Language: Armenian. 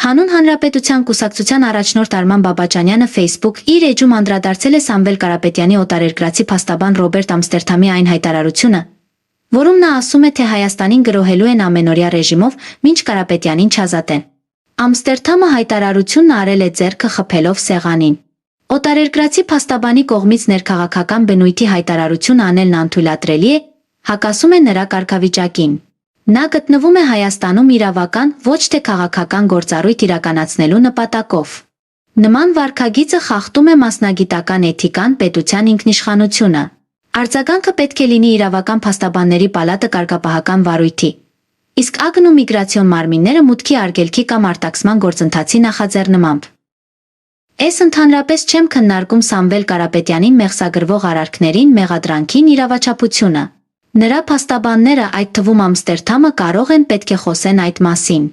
Հանուն Հանրապետության կուսակցության առաջնորդ Արման Բաբաջանյանը Facebook իր էջում անդրադարձել է Սամվել Կարապետյանի օտարերկրացի փաստաբան Ռոբերտ Ամստերդամի այն հայտարարությունը, որում նա ասում է, թե Հայաստանին գրոհելու են ամենօրյա ռեժիմով, մինչ Կարապետյանին չազատեն։ Ամստերդամը հայտարարությունն արել է ձեռքը խփելով սեղանին։ Օտարերկրացի փաստաբանի կողմից ներքաղաքական բնույթի հայտարարություն անելն անթույլատրելի է, հակասում է նրա կարգավիճակին։ Նա գտնվում է Հայաստանում իրավական, ոչ թե քաղաքական գործառույթ իրականացնելու նպատակով։ Նման վարքագիծը խախտում է մասնագիտական էթիկան, պետության ինքնիշխանությունը։ Արձագանքը պետք է լինի իրավական փաստաբանների պալատը կարգապահական վարույթի, իսկ ԱԳՆ ու միգրացիոն մարմինները մուտքի արգելքի կամ արտաքսման գործընթացի նախաձեռնմամբ։ Ես ընդհանրապես չեմ քննարկում Սամվել Կարապետյանին մեղսագրվող արարքներին, մեղադրանքին, իրավաչափությունը։ Նրա փաստաբանները, այդ թվում Ամստերդամը, կարող են պետք է խոսեն այդ մասին։